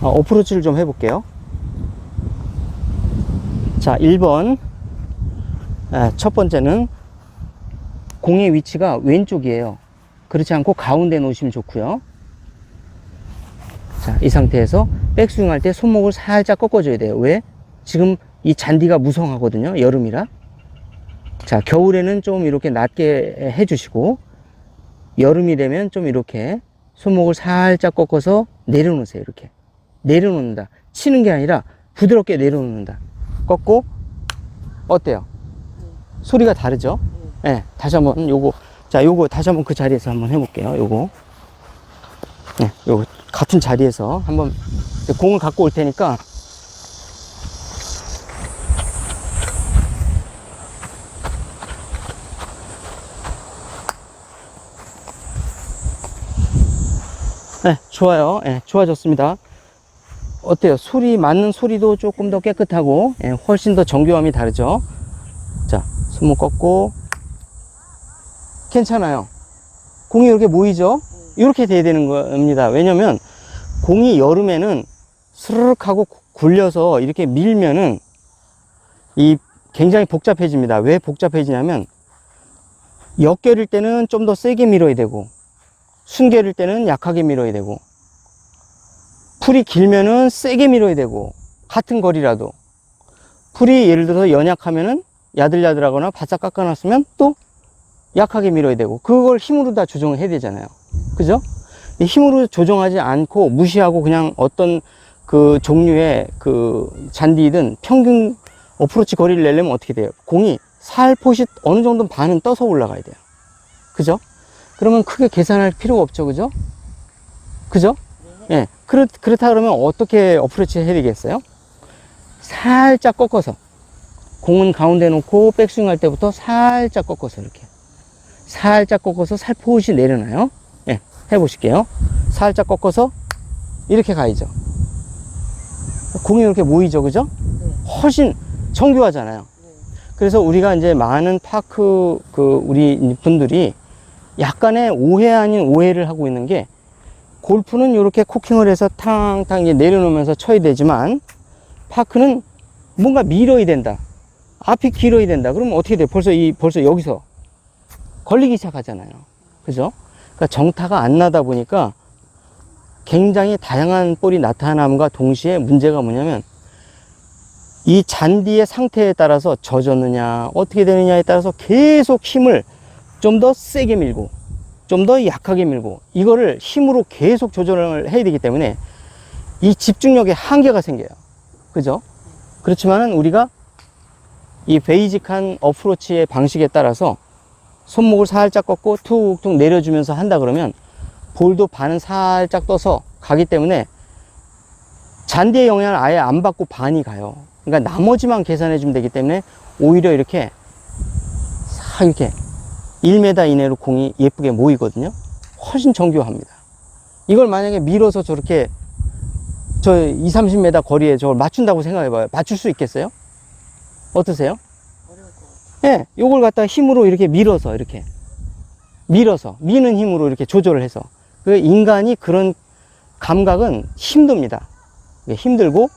어프로치를 좀 해볼게요. 자, 1번. 첫 번째는 공의 위치가 왼쪽이에요. 그렇지 않고 가운데 놓으시면 좋고요. 자, 이 상태에서 백스윙 할 때 손목을 살짝 꺾어줘야 돼요. 왜? 지금 이 잔디가 무성하거든요. 여름이라. 자, 겨울에는 좀 이렇게 낮게 해주시고, 여름이 되면 좀 이렇게 손목을 살짝 꺾어서 내려놓으세요. 이렇게 내려놓는다. 치는 게 아니라 부드럽게 내려놓는다. 꺾고. 어때요? 소리가 다르죠? 네, 다시 한번 요거, 자, 요거 다시 한번 그 자리에서 한번 해볼게요. 요거. 네, 요거 같은 자리에서 한번 공을 갖고 올 테니까. 네, 좋아요. 네, 좋아졌습니다. 어때요? 소리, 맞는 소리도 조금 더 깨끗하고, 예, 훨씬 더 정교함이 다르죠? 자, 손목 꺾고. 괜찮아요. 공이 이렇게 모이죠? 이렇게 돼야 되는 겁니다. 왜냐면, 공이 여름에는 스르륵 하고 굴려서 이렇게 밀면은, 굉장히 복잡해집니다. 왜 복잡해지냐면, 역결일 때는 좀 더 세게 밀어야 되고, 순결일 때는 약하게 밀어야 되고, 풀이 길면은 세게 밀어야 되고, 같은 거리라도. 풀이 예를 들어서 연약하면은 야들야들하거나 바싹 깎아놨으면 또 약하게 밀어야 되고, 그걸 힘으로 다 조정을 해야 되잖아요. 그죠? 힘으로 조정하지 않고 무시하고 그냥 어떤 그 종류의 그 잔디든 평균 어프로치 거리를 내려면 어떻게 돼요? 공이 살포시 어느 정도 반은 떠서 올라가야 돼요. 그죠? 그러면 크게 계산할 필요가 없죠. 그죠? 그죠? 예. 그렇다 그러면 어떻게 어프로치 해야 되겠어요? 살짝 꺾어서. 공은 가운데 놓고 백스윙 할 때부터 살짝 꺾어서 이렇게. 살짝 꺾어서 살포시 내려놔요. 예. 해보실게요. 살짝 꺾어서 이렇게 가야죠. 공이 이렇게 모이죠. 그죠? 훨씬 정교하잖아요. 그래서 우리가 이제 많은 파크 우리 분들이 약간의 오해 아닌 오해를 하고 있는 게, 골프는 이렇게 코킹을 해서 탕탕 이제 내려놓으면서 쳐야 되지만, 파크는 뭔가 밀어야 된다. 앞이 길어야 된다. 그러면 어떻게 돼? 벌써 여기서 걸리기 시작하잖아요. 그죠? 그러니까 정타가 안 나다 보니까 굉장히 다양한 볼이 나타남과 동시에 문제가 뭐냐면, 이 잔디의 상태에 따라서 젖었느냐, 어떻게 되느냐에 따라서 계속 힘을 좀 더 세게 밀고, 좀 더 약하게 밀고, 이거를 힘으로 계속 조절을 해야 되기 때문에 이 집중력에 한계가 생겨요. 그죠? 그렇지만은 우리가 이 베이직한 어프로치의 방식에 따라서 손목을 살짝 꺾고 툭툭 내려주면서 한다 그러면 볼도 반은 살짝 떠서 가기 때문에 잔디의 영향을 아예 안 받고 반이 가요. 그러니까 나머지만 계산해 주면 되기 때문에 오히려 이렇게 싹 이렇게 1m 이내로 공이 예쁘게 모이거든요. 훨씬 정교합니다. 이걸 만약에 밀어서 저렇게 저 20, 30m 거리에 저걸 맞춘다고 생각해봐요. 맞출 수 있겠어요? 어떠세요? 어려울 것 같아요. 예, 요걸 갖다 힘으로 이렇게 밀어서 이렇게 밀어서 미는 힘으로 이렇게 조절을 해서, 그 인간이 그런 감각은 힘듭니다. 힘들고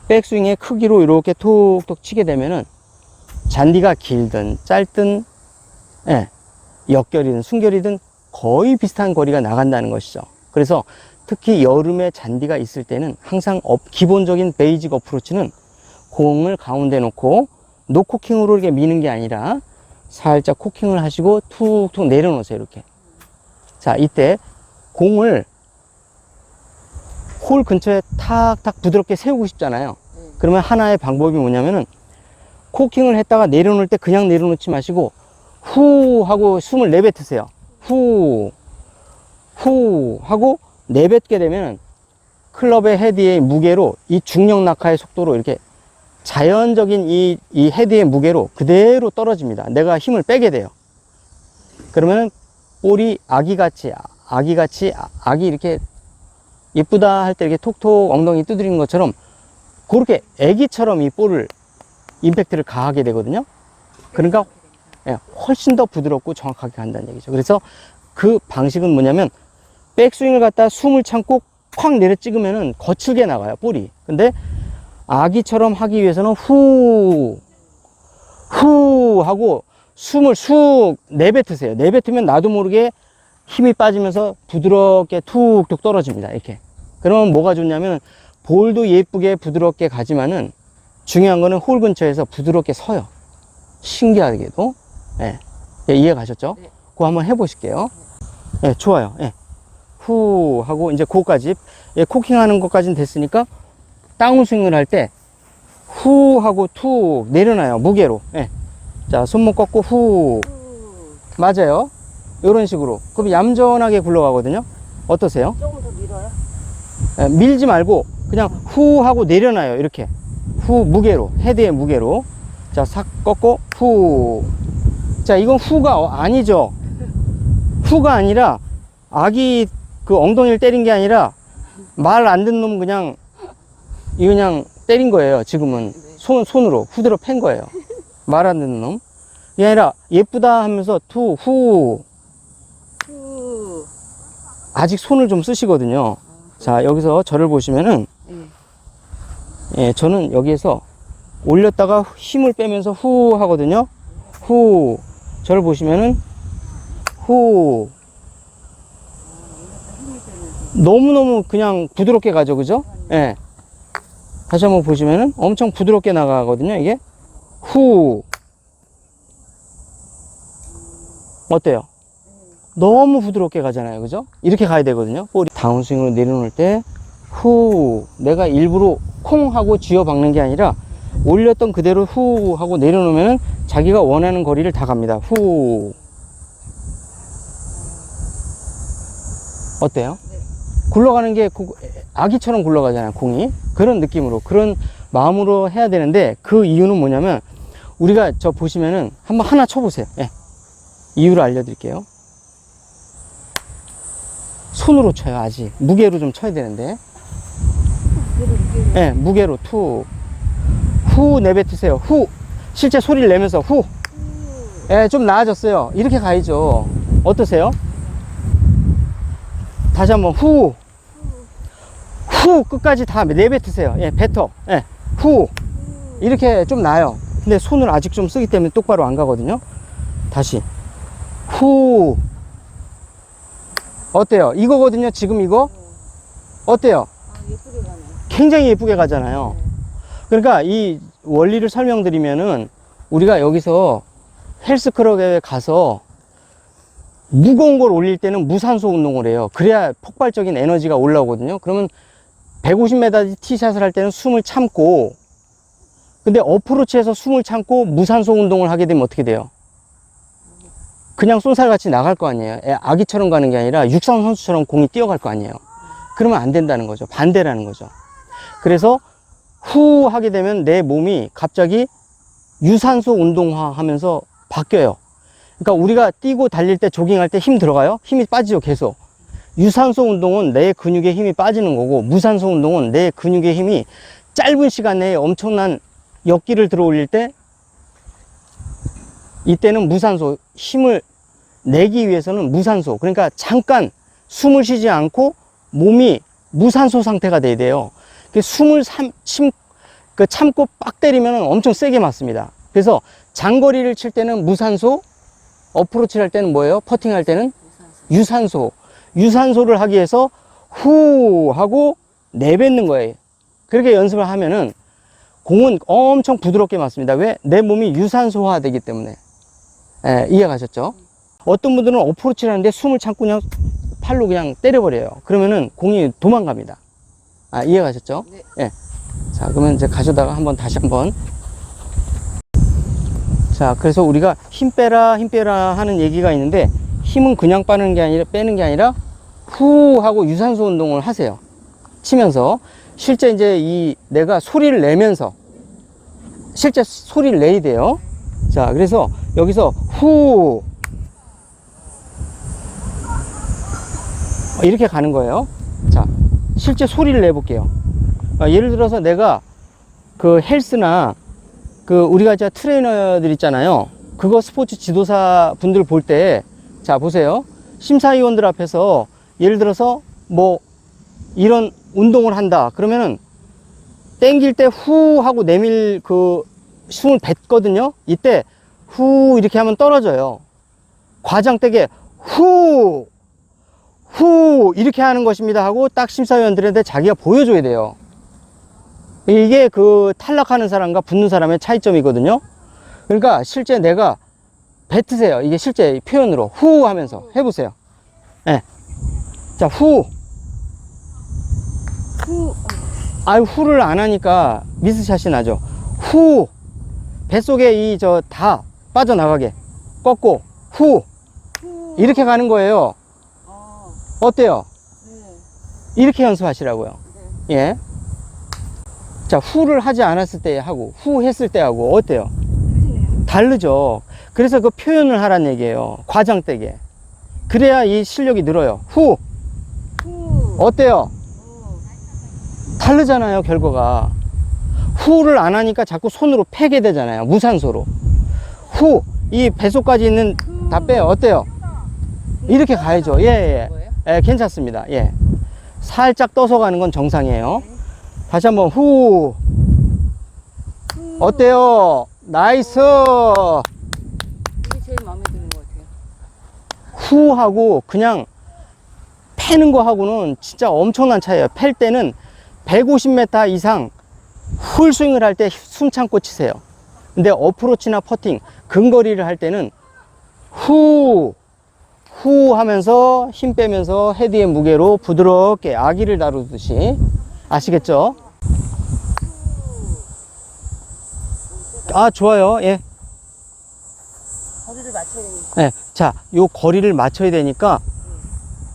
백스윙의 크기로 이렇게 톡톡 치게 되면은 잔디가 길든 짧든, 예, 역결이든 순결이든 거의 비슷한 거리가 나간다는 것이죠. 그래서 특히 여름에 잔디가 있을 때는 항상 기본적인 베이직 어프로치는 공을 가운데 놓고 노코킹으로 이렇게 미는 게 아니라 살짝 코킹을 하시고 툭툭 내려놓으세요. 이렇게. 자, 이때 공을 홀 근처에 탁탁 부드럽게 세우고 싶잖아요. 그러면 하나의 방법이 뭐냐면은, 코킹을 했다가 내려놓을 때 그냥 내려놓지 마시고 후 하고 숨을 내뱉으세요. 후 하고 내뱉게 되면 클럽의 헤드의 무게로, 이 중력 낙하의 속도로 이렇게 자연적인 이 헤드의 무게로 그대로 떨어집니다. 내가 힘을 빼게 돼요. 그러면 볼이 아기같이 이렇게 예쁘다 할 때 이렇게 톡톡 엉덩이 두드리는 것처럼 그렇게 애기처럼 이 볼을 임팩트를 가하게 되거든요. 그러니까 훨씬 더 부드럽고 정확하게 간다는 얘기죠. 그래서 그 방식은 뭐냐면, 백스윙을 갖다 숨을 참고 콱 내려 찍으면은 거칠게 나가요, 볼이. 근데 아기처럼 하기 위해서는 후 하고 숨을 쑥 내뱉으세요. 내뱉으면 나도 모르게 힘이 빠지면서 부드럽게 툭툭 떨어집니다. 이렇게. 그러면 뭐가 좋냐면 볼도 예쁘게 부드럽게 가지만은 중요한 거는 홀 근처에서 부드럽게 서요. 신기하게도. 예. 예, 이해 가셨죠? 네. 그거 한번 해보실게요. 예, 좋아요. 예. 후 하고 이제 그거까지, 예, 코킹 하는 것까지는 됐으니까 다운스윙을 할 때 후 하고 툭 내려놔요. 무게로. 예. 자, 손목 꺾고 후. 맞아요. 이런 식으로. 그럼 얌전하게 굴러가거든요. 어떠세요? 조금 더 밀어요? 예, 밀지 말고 그냥 후 하고 내려놔요. 이렇게. 후 무게로. 헤드의 무게로. 자, 싹 꺾고 후. 자, 이건 후가 아니죠. 후가 아니라 아기 그 엉덩이를 때린 게 아니라 말 안 듣는 놈 그냥 때린 거예요. 지금은 손으로 후드로 팬 거예요. 말 안 듣는 놈. 이게 아니라 예쁘다 하면서 후. 아직 손을 좀 쓰시거든요. 자, 여기서 저를 보시면은, 예, 저는 여기에서 올렸다가 힘을 빼면서 후 하거든요. 후. 저를 보시면은 후. 너무너무 그냥 부드럽게 가죠. 그죠? 예. 다시 한번 보시면은 엄청 부드럽게 나가거든요. 이게 후. 어때요? 너무 부드럽게 가잖아요. 그죠? 이렇게 가야 되거든요. 볼이 다운스윙으로 내려놓을 때 후. 내가 일부러 콩 하고 쥐어 박는 게 아니라 올렸던 그대로 후 하고 내려놓으면 자기가 원하는 거리를 다 갑니다. 후. 어때요? 굴러가는 게 아기처럼 굴러가잖아요. 공이. 그런 느낌으로, 그런 마음으로 해야 되는데, 그 이유는 뭐냐면 우리가 저 보시면은 한번 하나 쳐보세요. 예. 이유를 알려드릴게요. 손으로 쳐요. 아직 무게로 좀 쳐야 되는데. 예, 무게로 툭. 후 내뱉으세요. 후. 실제 소리를 내면서 후. 예, 좀 나아졌어요. 이렇게 가야죠. 어떠세요? 다시 한번 후. 후 끝까지 다 내뱉으세요. 예, 뱉어. 예, 후. 이렇게 좀 나아요. 근데 손을 아직 좀 쓰기 때문에 똑바로 안 가거든요. 다시 후. 어때요? 이거거든요. 지금 이거 어때요? 예쁘게 가네. 굉장히 예쁘게 가잖아요. 그러니까 이 원리를 설명드리면은, 우리가 여기서 헬스클럽에 가서 무거운 걸 올릴 때는 무산소 운동을 해요. 그래야 폭발적인 에너지가 올라오거든요. 그러면 150m 티샷을 할 때는 숨을 참고, 근데 어프로치에서 숨을 참고 무산소 운동을 하게 되면 어떻게 돼요? 그냥 쏜살같이 나갈 거 아니에요. 아기처럼 가는 게 아니라 육상 선수처럼 공이 뛰어갈 거 아니에요. 그러면 안 된다는 거죠. 반대라는 거죠. 그래서 후 하게 되면 내 몸이 갑자기 유산소 운동화 하면서 바뀌어요. 그러니까 우리가 뛰고 달릴 때, 조깅할 때 힘 들어가요? 힘이 빠지죠. 계속. 유산소 운동은 내 근육에 힘이 빠지는 거고, 무산소 운동은 내 근육의 힘이 짧은 시간 내에 엄청난 역기를 들어 올릴 때, 이때는 무산소, 힘을 내기 위해서는 무산소, 그러니까 잠깐 숨을 쉬지 않고 몸이 무산소 상태가 돼야 돼요. 숨을 참고 빡 때리면 엄청 세게 맞습니다. 그래서 장거리를 칠 때는 무산소, 어프로치를 할 때는 뭐예요? 퍼팅 할 때는 유산소. 유산소를 하기 위해서 후 하고 내뱉는 거예요. 그렇게 연습을 하면은 공은 엄청 부드럽게 맞습니다. 왜? 내 몸이 유산소화 되기 때문에. 예, 이해 가셨죠? 어떤 분들은 어프로치를 하는데 숨을 참고 그냥 팔로 그냥 때려버려요. 그러면은 공이 도망갑니다. 아, 이해 가셨죠? 네. 예. 자, 그러면 이제 가져다가 다시 한번. 자, 그래서 우리가 힘 빼라 하는 얘기가 있는데, 힘은 그냥 빼는 게 아니라 후 하고 유산소 운동을 하세요. 치면서. 실제 이제 내가 소리를 내면서, 실제 소리를 내야 돼요. 자, 그래서 여기서 후 이렇게 가는 거예요. 자, 실제 소리를 내볼게요. 예를 들어서 내가 그 헬스나 우리가 이제 트레이너들 있잖아요. 그거 스포츠 지도사 분들 볼 때, 자, 보세요. 심사위원들 앞에서 예를 들어서 뭐 이런 운동을 한다. 그러면은 땡길 때 후 하고 내밀 그 숨을 뱉거든요. 이때 후 이렇게 하면 떨어져요. 과장되게 후 이렇게 하는 것입니다 하고 딱 심사위원들한테 자기가 보여줘야 돼요. 이게 그 탈락하는 사람과 붙는 사람의 차이점이거든요. 그러니까 실제 내가 뱉으세요. 이게 실제 표현으로 후 하면서 해보세요. 네. 자, 후. 아유, 후를 안 하니까 미스샷이 나죠. 후. 뱃속에 이 저 다 빠져나가게 꺾고 후 이렇게 가는 거예요. 어때요? 이렇게 연습하시라고요. 예. 자, 후를 하지 않았을 때 하고 후 했을 때 하고 어때요? 다르죠. 그래서 그 표현을 하란 얘기예요. 과장되게. 그래야 이 실력이 늘어요. 후. 어때요? 다르잖아요, 결과가. 후를 안 하니까 자꾸 손으로 패게 되잖아요. 무산소로. 후. 이 뱃속까지 있는 다 빼요. 어때요? 이렇게 가야죠. 예. 예, 괜찮습니다. 예. 살짝 떠서 가는 건 정상이에요. 다시 한번 후. 어때요? 나이스. 이게 제일 마음에 드는 것 같아요. 후 하고 그냥 패는 거 하고는 진짜 엄청난 차이예요. 팰 때는 150m 이상 풀스윙을 할 때 숨 참고 치세요. 근데 어프로치나 퍼팅, 근거리를 할 때는 후 하면서 힘 빼면서 헤드의 무게로 부드럽게 아기를 다루듯이. 아시겠죠? 아, 좋아요. 예. 거리를 맞춰야 되니까. 네. 자, 요 거리를 맞춰야 되니까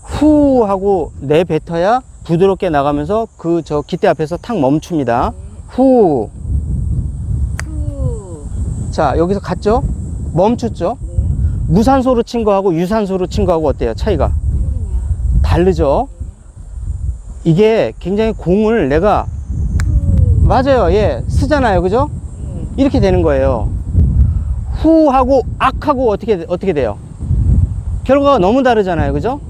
후 하고 내뱉어야 부드럽게 나가면서 그 저 기대 앞에서 탁 멈춥니다. 후. 자, 여기서 갔죠? 멈췄죠? 무산소로 친 거하고 유산소로 친 거하고 어때요? 차이가? 다르죠? 이게 굉장히 공을 내가 맞아요. 예. 쓰잖아요. 그죠? 이렇게 되는 거예요. 후 하고 악 하고 어떻게 돼요? 결과가 너무 다르잖아요. 그죠?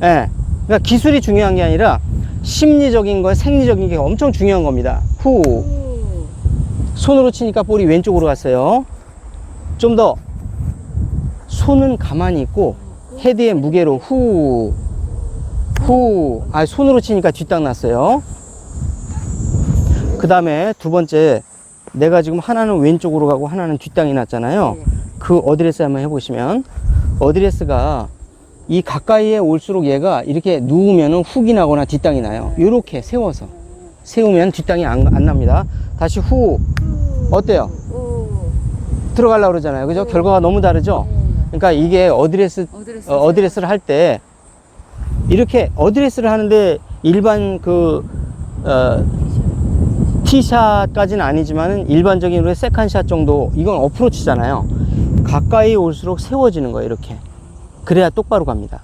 예. 그러니까 기술이 중요한 게 아니라 심리적인 거, 생리적인 게 엄청 중요한 겁니다. 후. 손으로 치니까 볼이 왼쪽으로 갔어요. 좀 더 손은 가만히 있고 헤드의 무게로 후. 아, 손으로 치니까 뒷땅 났어요. 그 다음에 두 번째, 내가 지금 하나는 왼쪽으로 가고 하나는 뒷땅이 났잖아요. 그 어드레스 한번 해보시면, 어드레스가 이 가까이에 올수록 얘가 이렇게 누우면은 훅이 나거나 뒷땅이 나요. 이렇게 세워서 세우면 뒷땅이 안 납니다. 다시 후. 어때요? 들어가려고 그러잖아요. 그죠? 결과가 너무 다르죠? 그러니까 이게 어드레스를 할 때 이렇게 어드레스를 하는데 일반 티샷까지는 아니지만은 일반적인 세컨샷 정도, 이건 어프로치잖아요. 가까이 올수록 세워지는 거예요. 이렇게. 그래야 똑바로 갑니다.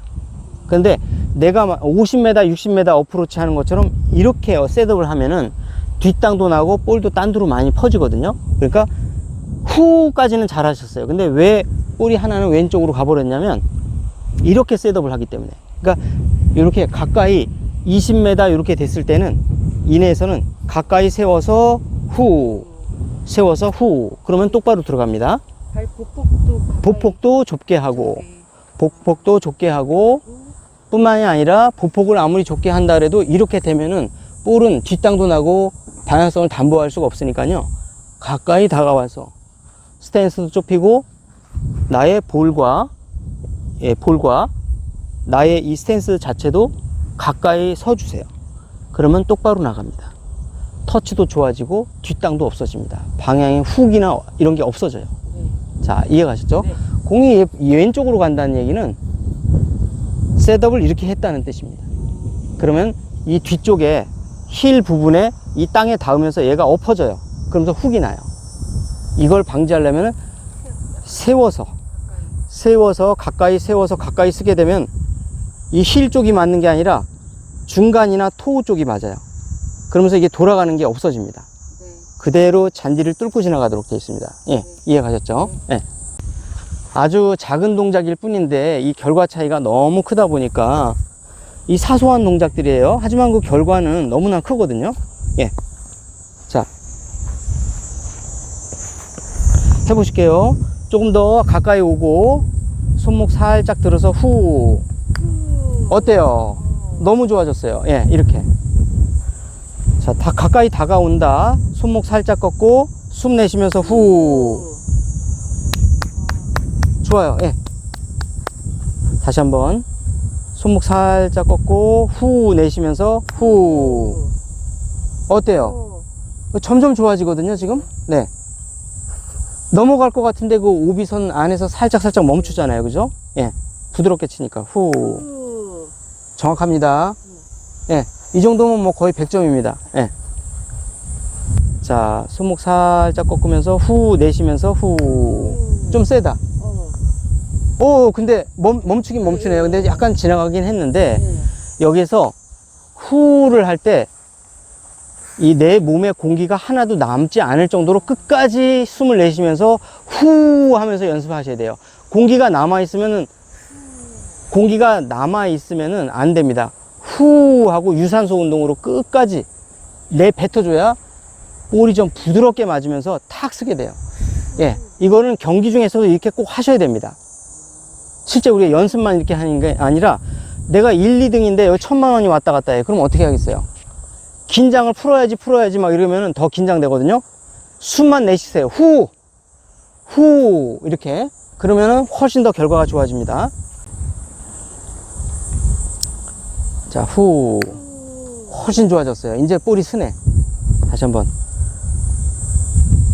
근데 내가 50m, 60m 어프로치 하는 것처럼 이렇게 셋업을 하면은 뒷땅도 나고 볼도 딴 데로 많이 퍼지거든요. 그러니까 후까지는 잘 하셨어요. 근데 왜 볼이 하나는 왼쪽으로 가버렸냐면 이렇게 셋업을 하기 때문에. 그러니까 이렇게 가까이 20m 이렇게 됐을 때는 이내에서는 가까이 세워서 후, 세워서 후, 그러면 똑바로 들어갑니다. 발 보폭도 좁게 하고, 보폭도 좁게 하고, 뿐만이 아니라 보폭을 아무리 좁게 한다 그래도 이렇게 되면은 볼은 뒷땅도 나고 방향성을 담보할 수가 없으니까요. 가까이 다가와서 스탠스도 좁히고 나의 볼과 나의 이 스탠스 자체도 가까이 서주세요. 그러면 똑바로 나갑니다. 터치도 좋아지고 뒷땅도 없어집니다. 방향의 훅이나 이런 게 없어져요. 자, 이해가셨죠? 네. 공이 왼쪽으로 간다는 얘기는 셋업을 이렇게 했다는 뜻입니다. 그러면 이 뒤쪽에 힐 부분에 이 땅에 닿으면서 얘가 엎어져요. 그러면서 훅이 나요. 이걸 방지하려면 세워서 가까이 쓰게 되면 이 힐 쪽이 맞는 게 아니라 중간이나 토우 쪽이 맞아요. 그러면서 이게 돌아가는 게 없어집니다. 그대로 잔디를 뚫고 지나가도록 되어 있습니다. 예, 이해 가셨죠? 예. 아주 작은 동작일 뿐인데 이 결과 차이가 너무 크다 보니까 이 사소한 동작들이에요. 하지만 그 결과는 너무나 크거든요. 예. 자, 해보실게요. 조금 더 가까이 오고 손목 살짝 들어서 후. 어때요? 너무 좋아졌어요. 예, 이렇게. 자, 다 가까이 다가온다. 손목 살짝 꺾고 숨 내쉬면서 후. 좋아요. 예. 다시 한번 손목 살짝 꺾고 후 내쉬면서 후. 어때요? 점점 좋아지거든요, 지금. 네. 넘어갈 것 같은데 그 오비선 안에서 살짝 멈추잖아요, 그죠? 예. 부드럽게 치니까 후. 정확합니다. 예. 이 정도면 뭐 거의 100점입니다. 예. 자, 손목 살짝 꺾으면서 후 내쉬면서 후. 좀 세다. 오, 근데 멈추긴 멈추네요. 근데 약간 지나가긴 했는데 여기서 후를 할 때 이 내 몸에 공기가 하나도 남지 않을 정도로 끝까지 숨을 내쉬면서 후 하면서 연습하셔야 돼요. 공기가 남아 있으면은 안 됩니다. 후 하고 유산소 운동으로 끝까지 내뱉어줘야 볼이 좀 부드럽게 맞으면서 탁 쓰게 돼요. 예, 이거는 경기 중에서도 이렇게 꼭 하셔야 됩니다. 실제 우리가 연습만 이렇게 하는 게 아니라 내가 1, 2등인데 여기 1000만 원이 왔다 갔다 해. 그럼 어떻게 하겠어요? 긴장을 풀어야지 막 이러면은 더 긴장되거든요. 숨만 내쉬세요. 후 이렇게. 그러면은 훨씬 더 결과가 좋아집니다. 자, 후. 훨씬 좋아졌어요. 이제 볼이 스네. 다시 한번.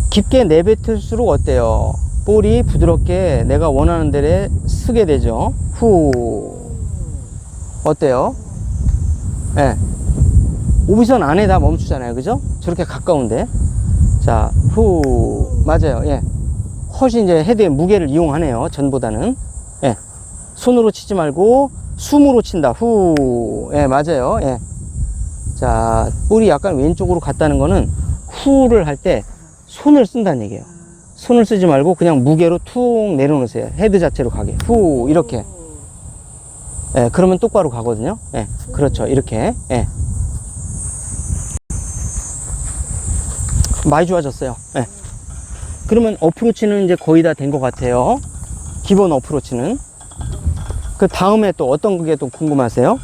깊게 내뱉을수록 어때요? 볼이 부드럽게 내가 원하는 데에 쓰게 되죠. 후. 어때요? 예. 네. 오비선 안에 다 멈추잖아요. 그죠? 저렇게 가까운데. 자, 후. 맞아요. 예. 훨씬 이제 헤드의 무게를 이용하네요. 전보다는. 예. 손으로 치지 말고 숨으로 친다. 후. 예, 맞아요. 예. 자, 볼이 약간 왼쪽으로 갔다는 거는 후를 할 때 손을 쓴다는 얘기예요. 손을 쓰지 말고 그냥 무게로 툭 내려놓으세요. 헤드 자체로 가게. 후. 이렇게. 예, 그러면 똑바로 가거든요. 예. 그렇죠. 이렇게. 예. 많이 좋아졌어요. 네. 그러면 어프로치는 이제 거의 다 된 것 같아요. 기본 어프로치는. 그 다음에 또 어떤 게 또 궁금하세요?